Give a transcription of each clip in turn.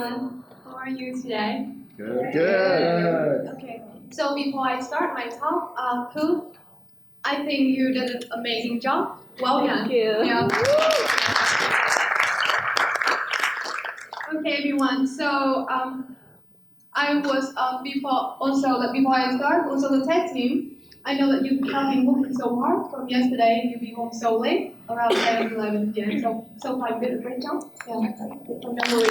everyone. How are you today? Good. Good. Okay. So before I start my talk, Pooh, I think you did an amazing job. Well done. Thank you. Yeah. Okay, everyone. So I was before I start, also the tech team. I know that you have been working so hard from yesterday. You've been home so late, around 10, 11 p.m. So far, you did a great job. Yeah, from memory.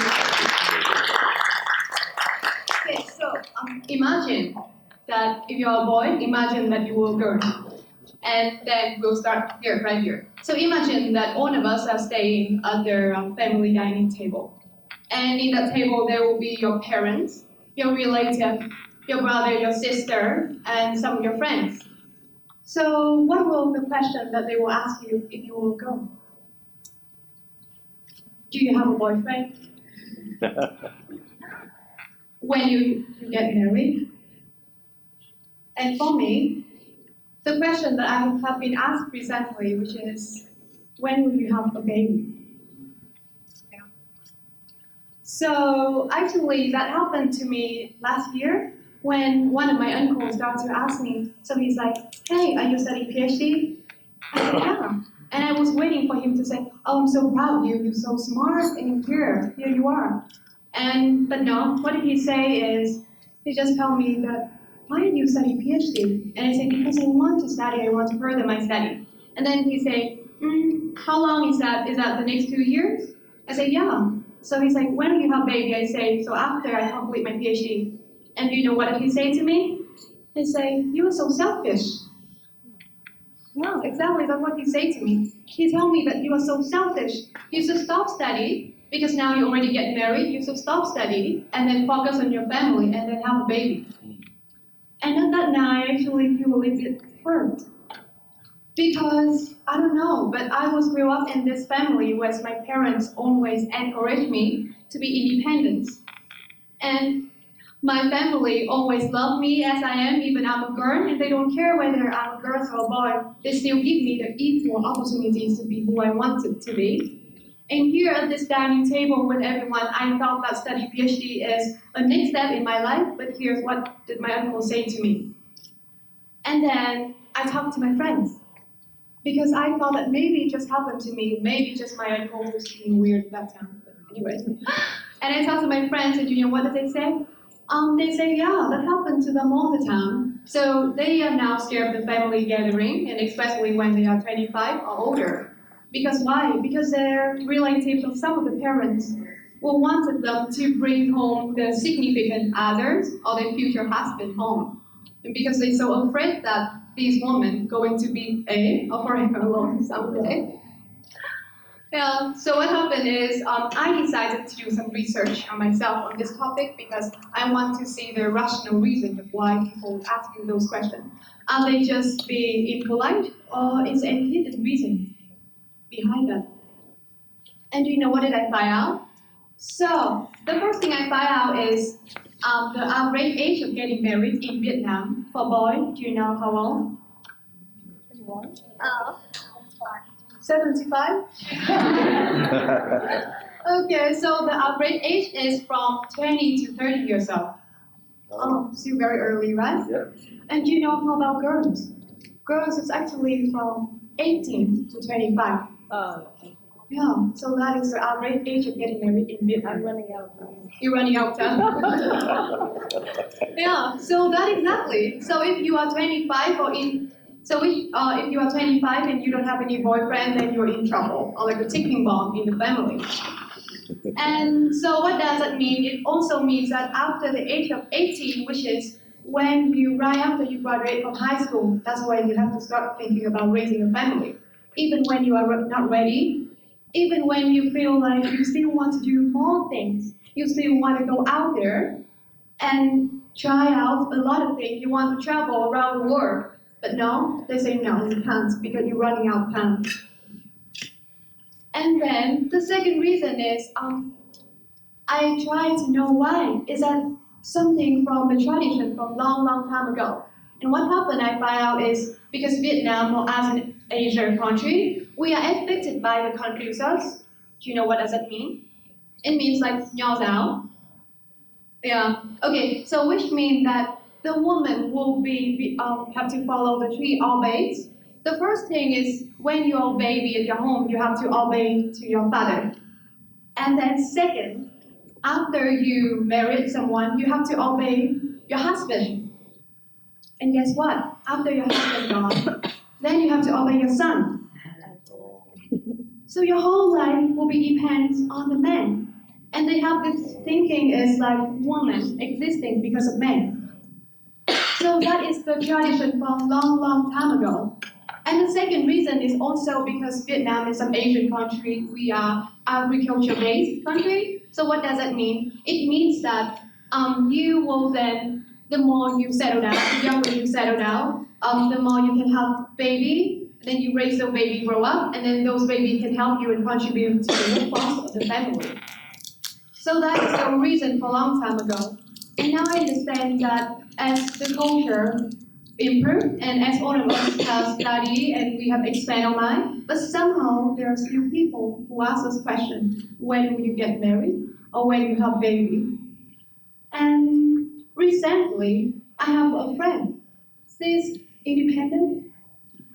Okay, so imagine that if you're a boy, imagine that you were a girl. And then we'll start here, right here. So imagine that all of us are staying at their family dining table. And in that table, there will be your parents, your relative, your brother, your sister, and some of your friends. So what will the question that they will ask you if you will go? Do you have a boyfriend? When you get married? And for me, the question that I have been asked recently, which is, when will you have a baby? Yeah. So actually, that happened to me last year when one of my uncles started to ask me. So he's like, hey, are you studying Ph.D? I said, yeah. And I was waiting for him to say, oh, I'm so proud of you. You're so smart, and here you are. But no, what did he say is, he just told me that, why did you study PhD? And I said, because I want to study, I want to further my study. And then he said, how long is that? Is that the next 2 years? I said, yeah. So he's like, when will you have baby? I say, so after I complete my PhD. And do you know what he said to me? He said, you are so selfish. Yeah, exactly, that's what he said to me. He told me that you are so selfish. You should stop studying, because now you already get married, you should stop studying, and then focus on your family, and then have a baby. And at that night, I actually feel a little bit hurt. Because, I don't know, but I was grew up in this family where my parents always encouraged me to be independent. And my family always loved me as I am, even I'm a girl, and they don't care whether I'm a girl or a boy. They still give me the equal opportunities to be who I wanted to be. And here at this dining table with everyone, I thought that study PhD is a next step in my life, but here's what did my uncle say to me. And then I talked to my friends, because I thought that maybe it just happened to me, maybe just my uncle was being weird at that time, but anyway. And I talked to my friends, and you know what did they say? They say, yeah, that happened to them all the time. So they are now scared of the family gathering, and especially when they are 25 or older. Because why? Because their relatives or some of the parents wanted them to bring home the significant others or their future husband home. And because they're so afraid that this woman going to be or forever alone someday. Yeah, so what happened is I decided to do some research on myself on this topic because I want to see the rational reason of why people ask you those questions. Are they just being impolite, or is there any hidden reason behind that? And do you know what did I find out? So the first thing I find out is the average age of getting married in Vietnam for boys. Do you know how old? 75? Okay, so the average age is from 20 to 30 years old. Oh, still very early, right? Yeah. And do you know how about girls? Girls is actually from 18 to 25. Yeah, so that is the average age of getting married in Vietnam. I'm running out. You're running out of time. Yeah, so that exactly. So if you are 25 if you are 25 and you don't have any boyfriend, then you're in trouble, or like a ticking bomb in the family. And so what does that mean? It also means that after the age of 18, which is when right after you graduate from high school, that's when you have to start thinking about raising a family. Even when you are not ready, even when you feel like you still want to do more things, you still want to go out there and try out a lot of things, you want to travel around the world. But no, they say no, you can't because you're running out of time. And then the second reason is, I try to know why. Is that something from the tradition from long, long time ago? And what happened, I find out, is because Vietnam, or as an Asian country, we are affected by the Confucius. Do you know what does that mean? It means like nho giáo. Yeah. Okay. So which means that the woman will have to follow the three obeys. The first thing is when you are a baby at your home, you have to obey to your father. And then second, after you married someone, you have to obey your husband. And guess what? After your husband gone, then you have to obey your son. So your whole life will be depends on the man. And they have this thinking is like woman existing because of men. So that is the tradition from long, long time ago. And the second reason is also because Vietnam is an Asian country. We are agriculture-based country. So what does that mean? It means that you will then, the more you settle down, the younger you settle down, the more you can have baby. Then you raise the baby, grow up, and then those babies can help you and contribute to the workforce of the family. So that is the reason for a long time ago. And now I understand that as the culture improved and as all of us have studied and we have expanded our mind, but somehow there are still people who ask us questions, when will you get married or when you have baby? And recently, I have a friend. She's independent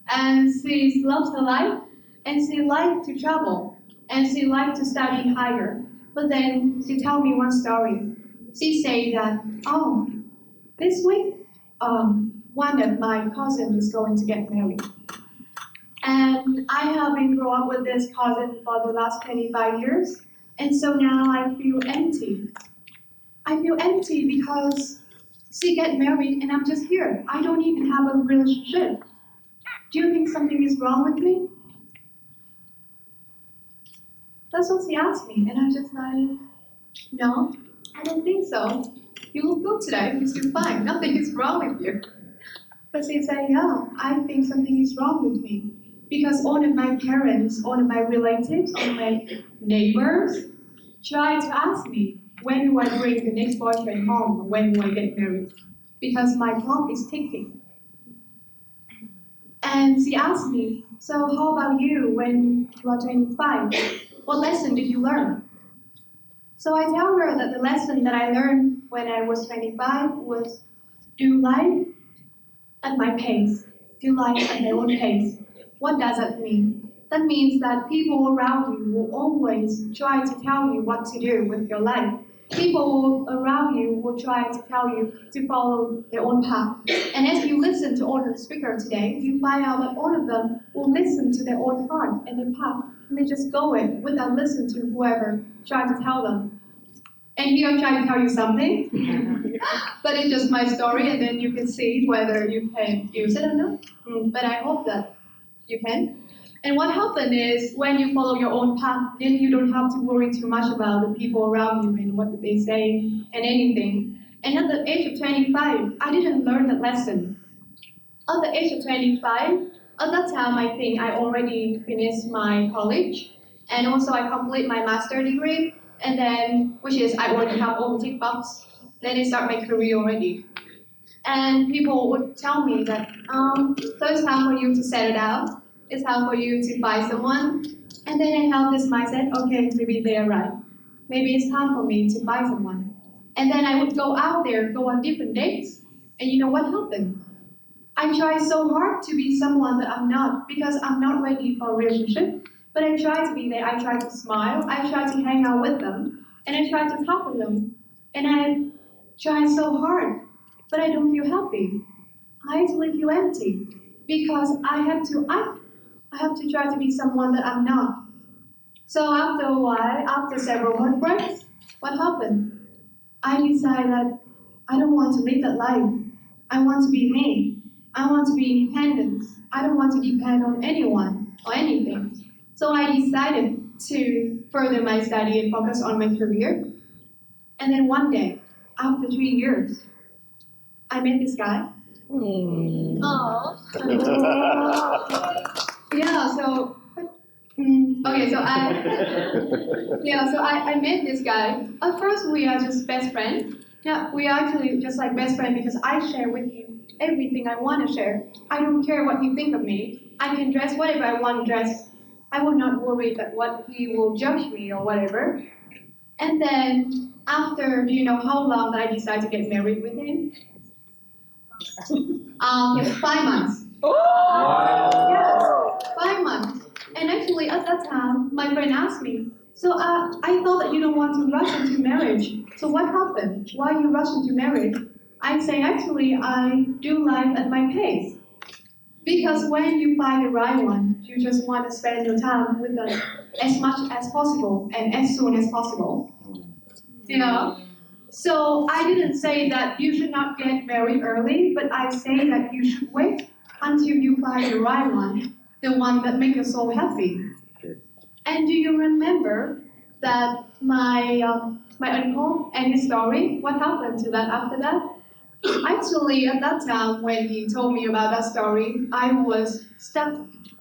and she loves her life and she likes to travel and she likes to study higher. But then she told me one story. She said that, oh, this week, one of my cousins is going to get married. And I have been growing up with this cousin for the last 25 years. And so now I feel empty. I feel empty because she get married and I'm just here. I don't even have a relationship. Do you think something is wrong with me? That's what she asked me. And I'm just like, no, I don't think so. You look good today, you're fine. Nothing is wrong with you. But she said, yeah, I think something is wrong with me. Because all of my parents, all of my relatives, all of my neighbors try to ask me, when do I bring the next boyfriend home? Or when do I get married? Because my clock is ticking. And she asked me, so how about you when you are 25? What lesson did you learn? So I tell her that the lesson that I learned when I was 25 was do life at my pace. Do life at their own pace. What does that mean? That means that people around you will always try to tell you what to do with your life. People around you will try to tell you to follow their own path. And as you listen to all the speakers today, you find out that all of them will listen to their own heart and their path, and they just go it without listening to whoever tried to tell them. And here I'm trying to tell you something, but it's just my story, and then you can see whether you can use it or not. But I hope that you can. And what happens is when you follow your own path, then you don't have to worry too much about the people around you and what they say and anything. And at the age of 25, I didn't learn that lesson. At the age of 25, at that time I think I already finished my college, and also I complete my master degree, and then, which is I already have all the tick box, then I start my career already. And people would tell me that, so it's time for you to settle down. It's time for you to find someone. And then I have this mindset, okay, maybe they're right. Maybe it's time for me to find someone. And then I would go out there, go on different dates. And you know what happened? I try so hard to be someone that I'm not because I'm not ready for a relationship. But I try to be there. I try to smile. I try to hang out with them. And I try to talk with them. And I try so hard. But I don't feel happy. I actually feel empty because I have to act. I have to try to be someone that I'm not. So after a while, after several heartbreaks, what happened? I decided that I don't want to live that life. I want to be me. I want to be independent. I don't want to depend on anyone or anything. So I decided to further my study and focus on my career. And then one day, after 3 years, I met this guy. Oh. Yeah, so okay, so I met this guy. At first, we are just best friends. Yeah, we are actually just like best friends because I share with him everything I want to share. I don't care what you think of me. I can dress whatever I want to dress. I will not worry that what he will judge me or whatever. And then after, do you know how long that I decided to get married with him? 5 months. Yes, 5 months. And actually at that time, my friend asked me, so I thought that you don't want to rush into marriage. So what happened? Why you rush into marriage? I say, actually, I do life at my pace. Because when you find the right one, you just want to spend your time with them as much as possible and as soon as possible. You know? So I didn't say that you should not get married early, but I say that you should wait until you find the right one, the one that makes your soul happy. And do you remember that my uncle and his story? What happened to that after that? Actually, at that time when he told me about that story, I was stuck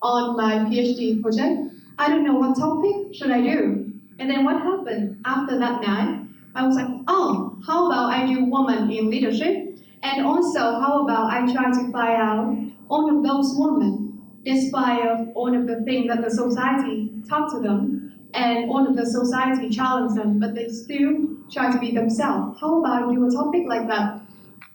on my PhD project. I don't know what topic should I do. And then what happened after that night? I was like, oh, how about I do woman in leadership? And also, how about I try to find out all of those women, despite of all of the things that the society taught to them, and all of the society challenged them, but they still try to be themselves. How about I do a topic like that?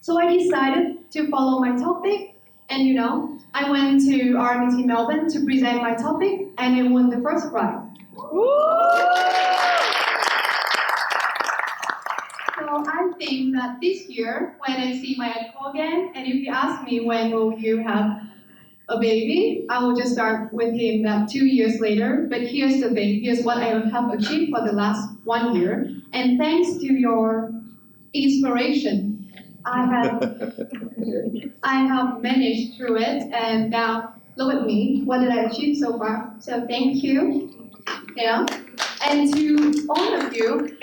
So I decided to follow my topic, and you know, I went to RMIT Melbourne to present my topic, and I won the first prize. So I think that this year, when I see my uncle again, and if you ask me when will you have a baby, I will just start with him that 2 years later. But here's the thing, here's what I have achieved for the last 1 year, and thanks to your inspiration, I have managed through it, and now look at me. What did I achieve so far? So thank you. Yeah. And to all of you,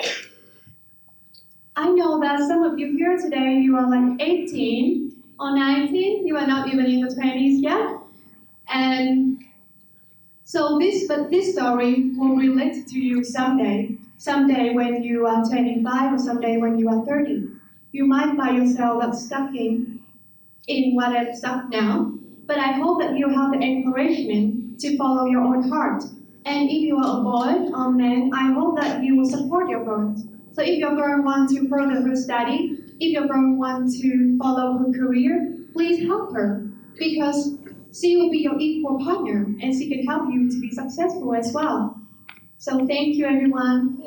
I know that some of you here today, you are like 18 or 19. You are not even in the 20s yet. And so this story will relate to you someday. Someday when you are 25 or someday when you are 30. You might find yourself like stuck in what I'm stuck now, but I hope that you have the encouragement to follow your own heart. And if you are a boy or man, I hope that you will support your girls. So if your girl wants to further her study, if your girl wants to follow her career, please help her, because she will be your equal partner and she can help you to be successful as well. So thank you, everyone.